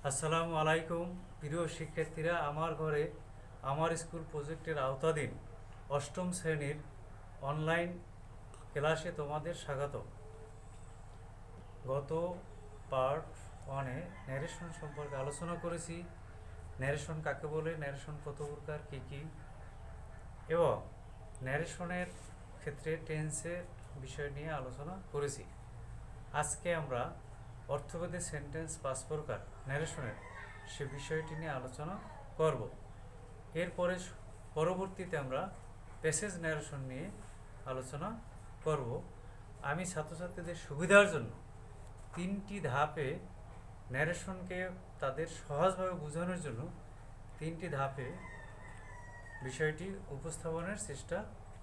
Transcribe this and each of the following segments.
আসসালামু আলাইকুম প্রিয় শিক্ষার্থীরা, আমার ঘরে আমার স্কুল প্রজেক্টের আওতাধীন অষ্টম শ্রেণীর অনলাইন ক্লাসে তোমাদের স্বাগত। গত পার্ট ওয়ানে ন্যারেশন সম্পর্কে আলোচনা করেছি। ন্যারেশন কাকে বলে, ন্যারেশন কত প্রকার, কী কী, এবং ন্যারেশনের ক্ষেত্রে টেন্সের বিষয় নিয়ে আলোচনা করেছি। আজকে আমরা অর্থবোধে সেন্টেন্স পাঁচ প্রকার ন্যারেশনের সে বিষয়টি নিয়ে আলোচনা করব। এরপরে পরবর্তীতে আমরা প্যাসেজ ন্যারেশন নিয়ে আলোচনা করব। আমি ছাত্রছাত্রীদের সুবিধার জন্য তিনটি ধাপে ন্যারেশনকে তাদের সহজভাবে বোঝানোর জন্য তিনটি ধাপে বিষয়টি উপস্থাপনের চেষ্টা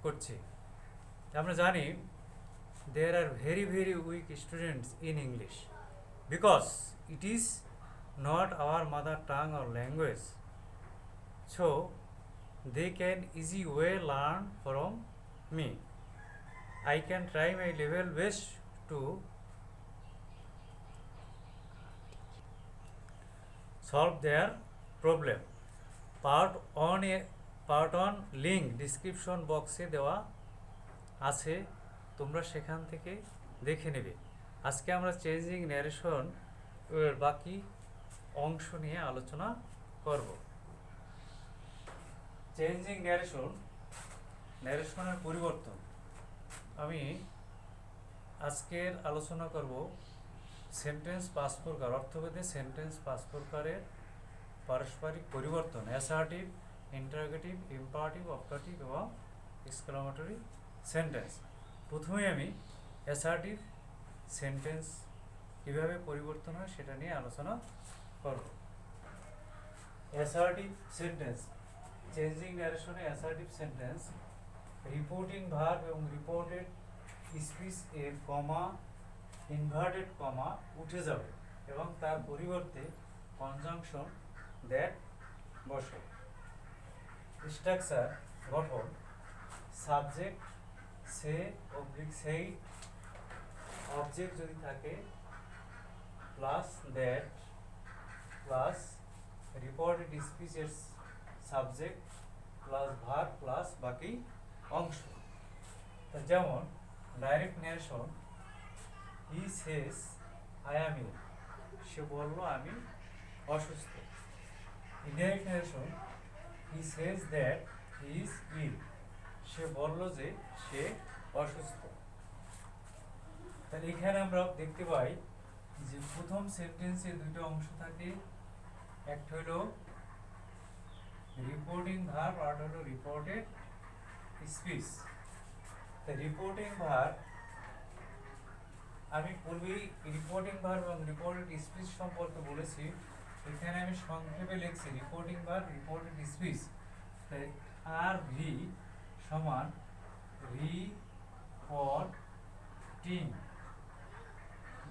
করছি। আমরা জানি there are very weak students in English because it is not our mother tongue or language, so they can easy way learn from me. I can try my level best to solve their problem. Part on link description বক্সে দেওয়া আছে, তোমরা সেখান থেকে দেখে নেবে। আজকে আমরা চেঞ্জিং ন্যারেশন এর বাকি অংশ নিয়ে আলোচনা করব। চেঞ্জিং ন্যারেশনের পরিবর্তন। আমি আজকের আলোচনা করব সেন্টেন্স পাঁচ প্রকার, অর্থবোধে সেন্টেন্স পাঁচ প্রকারের পারস্পরিক পরিবর্তন: অ্যাসার্টিভ, ইন্টারোগেটিভ, ইম্পারেটিভ, অবজেক্টিভ এবং এক্সক্লামেটরি সেন্টেন্স। প্রথমে আমি অ্যাসার্টিভ সেন্টেন্স কীভাবে পরিবর্তন হয় সেটা নিয়ে আলোচনা করব। অ্যাসার্টিভ সেন্টেন্স চেঞ্জিং ন্যারেশনে অ্যাসার্টিভ সেন্টেন্স রিপোর্টিং ভার্ব এবং রিপোর্টেড স্পিচ এর কমা, ইনভার্টেড কমা উঠে যাবে এবং তার পরিবর্তে কনজাংশন দ্যাট বসে। স্ট্রাকচার গঠন: সাবজেক্ট সে অবলিক সেই, অবজেক্ট যদি থাকে প্লাস দ্যাট প্লাস রিপোর্টেড স্পিচের সাবজেক্ট প্লাস ভার্ব প্লাস বাকি অংশ। যেমন direct narration, he says I am ill, সে বলল আমি অসুস্থ। Indirect narration, he says that he is ill, সে বলল যে সে অসুস্থ। তাহলে এখানে আমরা দেখতে পাই যে প্রথম সেন্টেন্সে দুটো অংশ থাকে, একটা হলো রিপোর্টিং ভার্ব আর হলো রিপোর্টেড স্পিচ। রিপোর্টিং ভার্ব আমি পূর্বেই রিপোর্টিং ভার্ব এবং রিপোর্টেড স্পিচ সম্পর্কে বলেছি। এখানে আমি সংক্ষেপে লিখছি রিপোর্টিং ভার্ব, রিপোর্টেড স্পিচ। আর ভি সমান রিপোর্টিং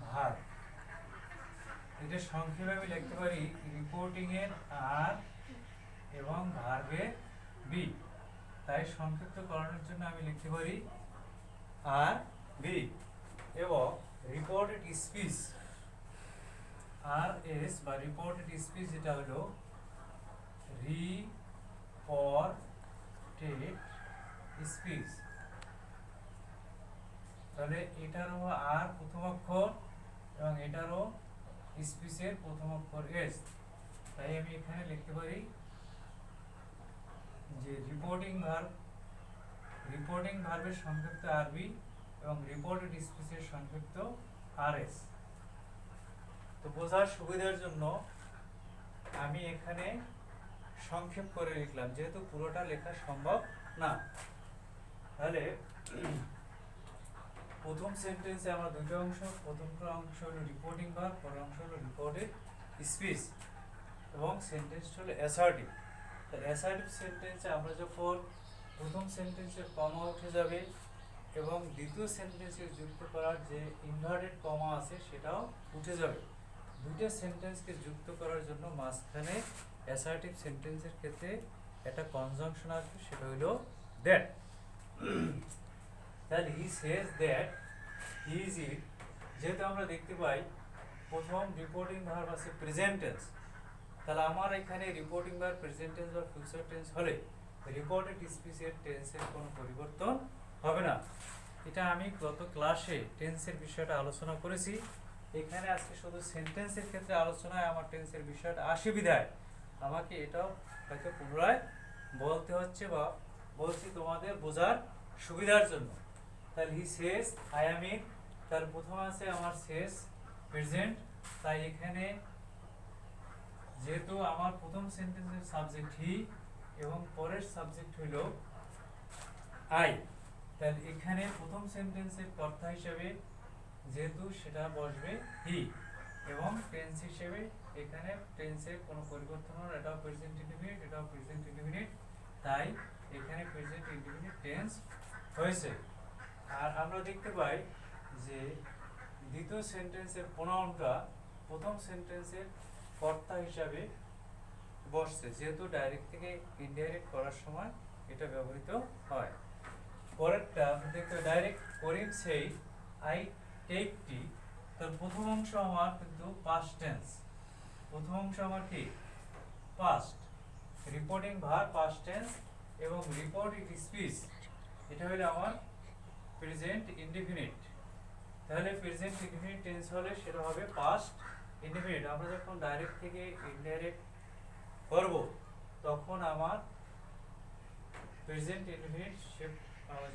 ভার্ব। এটা সংক্ষেপে আমি লিখতে পারি রিপোর্টিং এর আর এবং ভার্বের বি। তাই সংক্ষিপ্তকরণের জন্য আমি লিখতে পারি আর বি। এবং রিপোর্টেড স্পিচ আর এস বা রিপোর্টেড স্পিচ যেটা হলো রিপোর্টেড স্পিচ। তাহলে এটারও আর প্রথম অক্ষর এবং এটারও স্পিচের প্রথম অক্ষর এস। তাই আমি এখানে লিখতে পারি যে রিপোর্টিং ভার্বের সংক্ষিপ্ত আরবি এবং রিপোর্টেড স্পিচের সংক্ষিপ্ত আরএস। তো বোঝার সুবিধার জন্য আমি এখানে সংক্ষেপ করে লিখলাম, যেহেতু পুরোটা লেখা সম্ভব না। তাহলে প্রথম সেন্টেন্সে আমরা দুটো অংশ, প্রথমটা অংশ হলো রিপোর্টিং ভার্ব, পরের অংশ হলো রিপোর্টেড স্পিচ এবং সেন্টেন্সটা হলো অ্যাসার্টিভ। অ্যাসার্টিভ সেন্টেন্সে আমরা যখন প্রথম সেন্টেন্সের কমা উঠে যাবে এবং দ্বিতীয় সেন্টেন্সে যুক্ত করার যে ইনভার্টেড কমা আছে সেটাও উঠে যাবে। দুটো সেন্টেন্সকে যুক্ত করার জন্য মাঝখানে অ্যাসার্টিভ সেন্টেন্সের ক্ষেত্রে একটা কনজাংশন আসবে, সেটা হলো দ্যাট। তাহলে হি says that he is it, যেহেতু আমরা দেখতে পাই প্রথম রিপোর্টিং ভার্ব আছে প্রেজেন্ট টেন্স, তাহলে আমার এখানে রিপোর্টিং ভার্ব প্রেজেন্ট টেন্স বা ফিউচার টেন্স হলে রিপোর্টেড স্পিচের টেন্সের কোনো পরিবর্তন হবে না। এটা আমি গত ক্লাসে টেন্সের বিষয়টা আলোচনা করেছি। এখানে আজকে শুধু সেন্টেন্সের ক্ষেত্রে আলোচনায় আমার টেন্সের বিষয়টা আসে বিধায় আমাকে এটাও হয়তো পুনরায় বলতে হচ্ছে বা বলছি তোমাদের বোঝার সুবিধার জন্য। তাহলে হি সেজ আই অ্যাম ইন, তার প্রথম আছে আমার সেজ প্রেজেন্ট, তাই এখানে যেহেতু আমার প্রথম সেন্টেন্সের সাবজেক্ট হি এবং পরের সাবজেক্ট হইল আই, তাহলে এখানে প্রথম সেন্টেন্সের কর্তা হিসেবে যেহেতু সেটা বসবে হি, এবং টেন্স হিসেবে এখানে টেন্সের কোনো পরিবর্তন হলো, এটাও প্রেজেন্ট ইনডিফিনিট, এটাও প্রেজেন্ট ইনডিফিনিট, তাই এখানে প্রেজেন্ট ইনডিফিনিট টেন্স হয়েছে। আর আমরা দেখতে পাই যে দ্বিতীয় সেন্টেন্সের প্রোনাউনটা প্রথম সেন্টেন্সের কর্তা হিসাবে বসছে, যেহেতু ডাইরেক্ট থেকে ইনডাইরেক্ট করার সময় এটা ব্যবহৃত হয়। পরেরটা দেখতে ডাইরেক্ট করিম সেই আই টেক টি, তার প্রথম অংশ আমার কিন্তু পাস্ট টেন্স, প্রথম অংশ আমার কি past, reporting verb past tense এবং রিপোর্টেড স্পিচ এটা হলো আমার প্রেজেন্ট ইনডিফিনিট। তাহলে প্রেজেন্ট ইনডিফিনিট টেন্স হলে সেটা হবে পাস্ট ইনডিফিনিট। আমরা যখন ডাইরেক্ট থেকে ইনডাইরেক্ট করব তখন আমার প্রেজেন্ট ইনডিফিনিট সে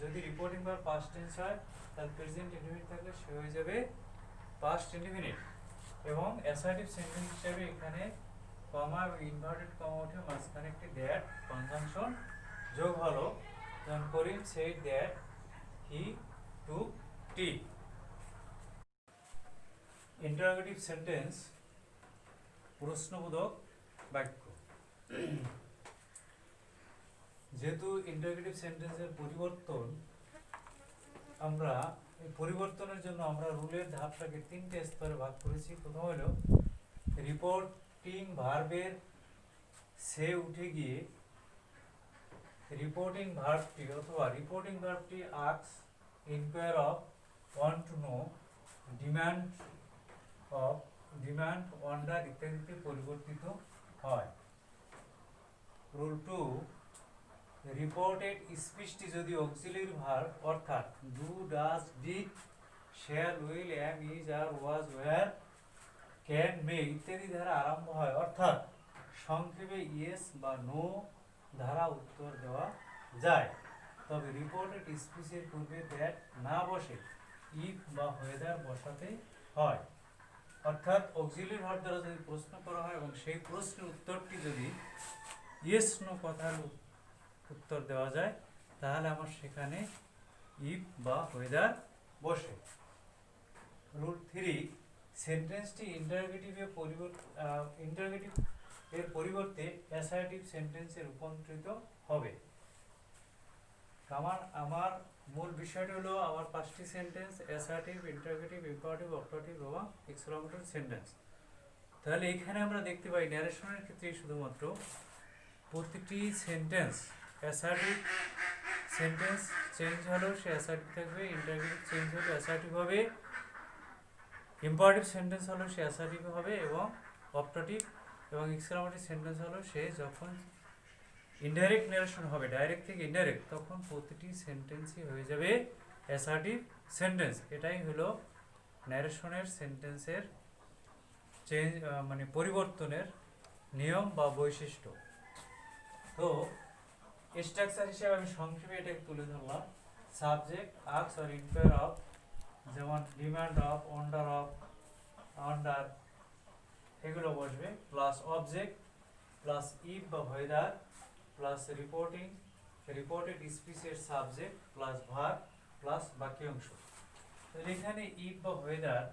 যদি রিপোর্টিং ভার্ব পাস্ট টেন্স হয় তাহলে প্রেজেন্ট ইনডিফিনিট থাকলে সে হয়ে যাবে পাস্ট ইনডিফিনিট। এবং অ্যাসার্টিভ সেন্টেন্স হিসেবে এখানে কমা এবং ইনভার্টেড কমা উঠে মাঝখানে একটি দ্যাট কনজাংশন যোগ হলো, যেমন Karim said that he took tea. Interrogative sentence প্রশ্নবোধক বাক্য। যেহেতু ইন্টারোগেটিভ সেন্টেন্সের পরিবর্তন, আমরা এই পরিবর্তনের জন্য আমরা রুলের ধাপটাকে তিনটে স্তরে ভাগ করেছি। প্রথম হলো রিপোর্টিং ভার্বের সে উঠে গিয়ে রিপোর্টিং ভার্বটি অথবা রিপোর্টিং ভার্বটি ask, inquire of, want to know, demand of, demand, wonder ইত্যাদিতে পরিবর্তিত হয়। রুল 2, রিপোর্টেড স্পিচটি যদি অক্সিলারি ভার্ব অর্থাৎ do, does, did, shall, will, am, is, are, was, were, can, may ইত্যাদি দ্বারা আরম্ভ হয়, অর্থাৎ সংক্ষেপে ইয়েস বা নো দ্বারা উত্তর দেওয়া যায়, তবে রিপোর্টেড স্পিচের পূর্বে দ্যাট না বসে ইফ বা হোয়েদার বসাতে হয়। অর্থাৎ অক্সিলারি ভার্ব দ্বারা যদি প্রশ্ন করা হয় এবং সেই প্রশ্নের উত্তরটি যদি ইয়েস নো কথার উত্তর দেওয়া যায় তাহলে আমার সেখানে ইফ বা হোয়েদার বসে। রুল 3, সেন্টেন্সটি ইন্টারোগেটিভ এর পরিবর্তে অ্যাসার্টিভ সেন্টেন্সে রূপান্তরিত হবে। আমার মূল বিষয়টি হলো আমার পাঁচটি sentence assertive, interrogative, imperative, optative এবং এক্সক্লামেটরি সেন্টেন্স। তাহলে এখানে আমরা দেখতে পাই ন্যারেশনের ক্ষেত্রে শুধুমাত্র প্রতিটি সেন্টেন্স অ্যাসার্টিভ সেন্টেন্স চেঞ্জ হলেও সে অ্যাসার্টিভ থাকবে, ইন্টারোগেটিভ চেঞ্জ হলে অ্যাসার্টিভ হবে, ইম্পারেটিভ সেন্টেন্স হলেও সে অ্যাসার্টিভ হবে এবং অপটাটিভ এবং এক্সক্লামেটরি সেন্টেন্স হলেও সে যখন ইনডাইরেক্ট ন্যারেশন হবে ডাইরেক্ট থেকে ইনডাইরেক্ট তখন প্রতিটি সেন্টেন্সই হয়ে যাবে অ্যাসার্টিভ সেন্টেন্স। এটাই হলো ন্যারেশনের সেন্টেন্সের চেঞ্জ মানে পরিবর্তনের নিয়ম বা বৈশিষ্ট্য। তো স্ট্রাকচার হিসেবে আমি সংক্ষেপে এটাকে তুলে ধরলাম। Subject ask or inquire of, যেমন demand of, wonder of, wonder এগুলো বসবে, প্লাস অবজেক্ট প্লাস ইফ বা হোয়েদার প্লাস রিপোর্টেড স্পিচের সাবজেক্ট প্লাস ভার্ব প্লাস বাকি অংশ। তাহলে এখানে ইফ বা হোয়েদার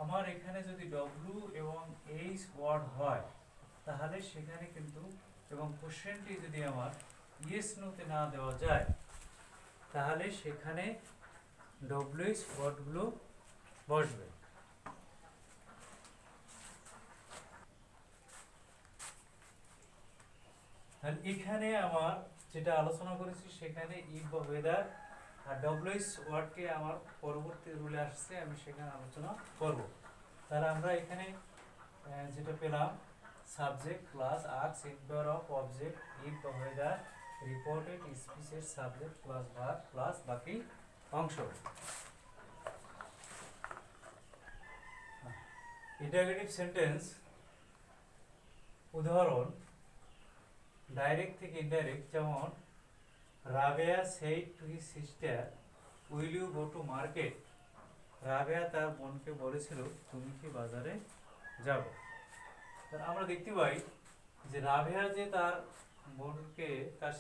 আমার এখানে যদি ডব্লিউ এবং এইচ ওয়ার্ড হয় তাহলে সেখানে কিন্তু এবং কোশ্চেনটি যদি আমার ইয়েস নোতে না দেওয়া যায় তাহলে সেখানে ডব্লিউএইচ ওয়ার্ডগুলো বসবে। তাহলে এখানে আমার যেটা আলোচনা করেছি সেখানে ইফ বা ওয়েদার আর ডব্লিউএইচ ওয়ার্ডকে আমার পরবর্তী রুলে আসছে, আমি সেখানে আলোচনা করব। তাহলে আমরা এখানে যেটা পেলাম, subject plus asks inquire of object if বা ওয়েদার রিপোর্টেড স্পিচের সাবজেক্ট প্লাস ভার্ব প্লাস বাকি অংশ। ইন্টারগেটিভ সেন্টেন্স উদাহরণ ডাইরেক্ট থেকে ইনডাইরেক্ট, যেমন Rabeya said to his sister will you go to market. Rabeya তার বোনকে বলেছিল তুমি কি বাজারে যাবে। আমরা দেখতে পাই যে রাবেয়া যে তার বোনকে তার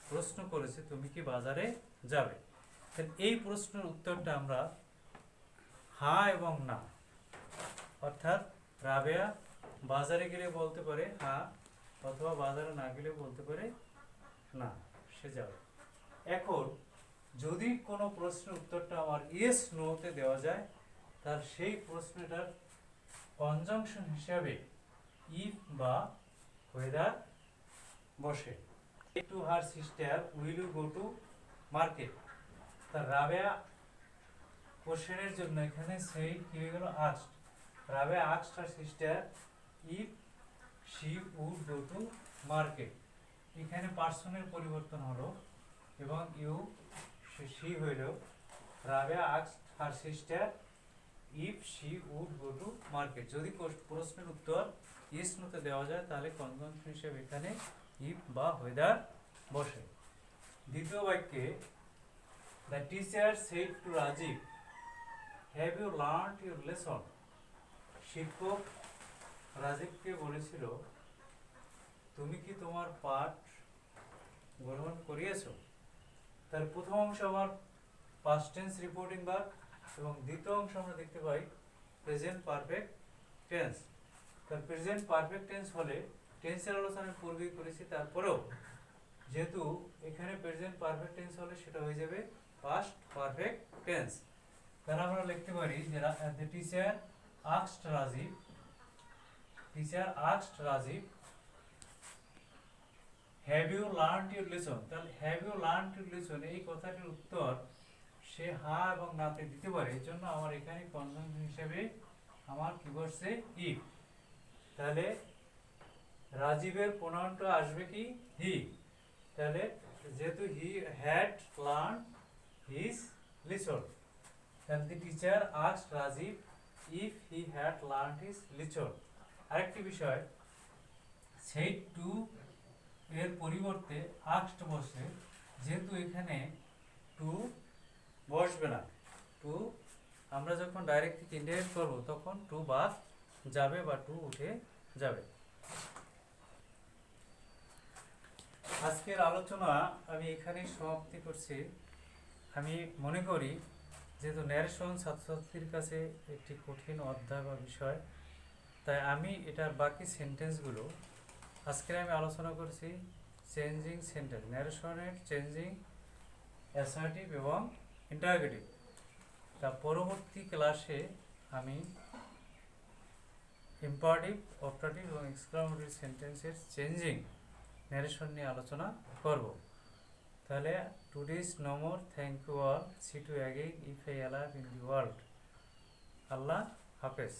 প্রশ্ন করেছে তুমি কি বাজারে যাবে। এই প্রশ্নের উত্তরটা আমরা হ্যাঁ এবং না, অর্থাৎ রাবেয়া বাজারে গেলে বলতে পারে হ্যাঁ, অথবা বাজারে না গেলে বলতে পারে না, সে যাবে। এখন যদি কোনো প্রশ্নের উত্তরটা আমার ইয়েস নোতে দেওয়া যায়, তার সেই প্রশ্নটার কনজাংশন হিসাবে ইফ বা ওয়েদার বসে। To her sister will you go to market. তার রাবেয়া কোশ্চেনের জন্য এখানে সেই কি হয়ে গেল asked. Rabeya asked her sister if she would go to market. এখানে পার্সনের পরিবর্তন হলো এবং ইউ শি হইল। Rabeya asked her sister if she would go to market. যদি প্রশ্নের উত্তর ইয়েস নোতে দেওয়া যায় তাহলে কনজাংশন হিসেবে এখানে ইফ বা ওয়েদার বসে। দ্বিতীয় বাক্যে the teacher said to Rajiv have you learned your lesson. শিক্ষক রাজীবকে বলেছিল তুমি কি তোমার পাঠ গ্রহণ করিয়েছো। তার প্রথম অংশ আমার পাস্ট টেন্স রিপোর্টিং ভার্ব এবং দ্বিতীয় অংশ আমরা দেখতে পাই প্রেজেন্ট পারফেক্ট টেন্স। তার প্রেজেন্ট পারফেক্ট টেন্স হলে টেন্সের আলোচনা পূর্বেই করেছি, তারপরেও যেহেতু এখানে প্রেজেন্ট পারফেক্ট টেন্স হলে সেটা হয়ে যাবে পাস্ট পারফেক্ট টেন্স। তাহলে আমরা লিখতে পারি যে the teacher asked Rajib, teacher asked Rajib have you learned your lesson. তাহলে have you learned your lesson এই কথাটির উত্তর সে হ্যাঁ এবং নাতে দিতে পারে। এই জন্য আমার এখানে কনজাংশন হিসেবে আমার কি বসছে ইফ। তাহলে রাজীবের প্রোনাউনটা আসবে কি হি। তাহলে যেহেতু he had learn his lesson, তাহলে the teacher asked Rajib if he had learn his lesson. আরেকটি বিষয়, সেড টু এর পরিবর্তে আস্কড বসে, যেহেতু এখানে টু বসবে না, টু আমরা যখন ডাইরেক্ট থেকে ইনডাইরেক্ট করবো তখন টু বাদ যাবে বা টু উঠে যাবে। আজকের আলোচনা আমি এখানেই সমাপ্তি করছি। আমি মনে করি যেহেতু ন্যারেশন ছাত্রছাত্রীর কাছে একটি কঠিন অধ্যায় বা বিষয়, তাই আমি এটার বাকি সেন্টেন্সগুলো আজকে আমি আলোচনা করছি চেঞ্জিং সেন্টেন্স, ন্যারেশনের চেঞ্জিং, অ্যাসার্টিভ এবং ইন্টারগেটিভ। তা পরবর্তী ক্লাসে আমি ইম্পারেটিভ, অপটাটিভ এবং এক্সক্লামেটরি সেন্টেন্সের চেঞ্জিং ন্যারেশন নিয়ে আলোচনা করব। তাহলে today is no more, thank you all, see to again if I alive in the world. আল্লাহ হাফেজ।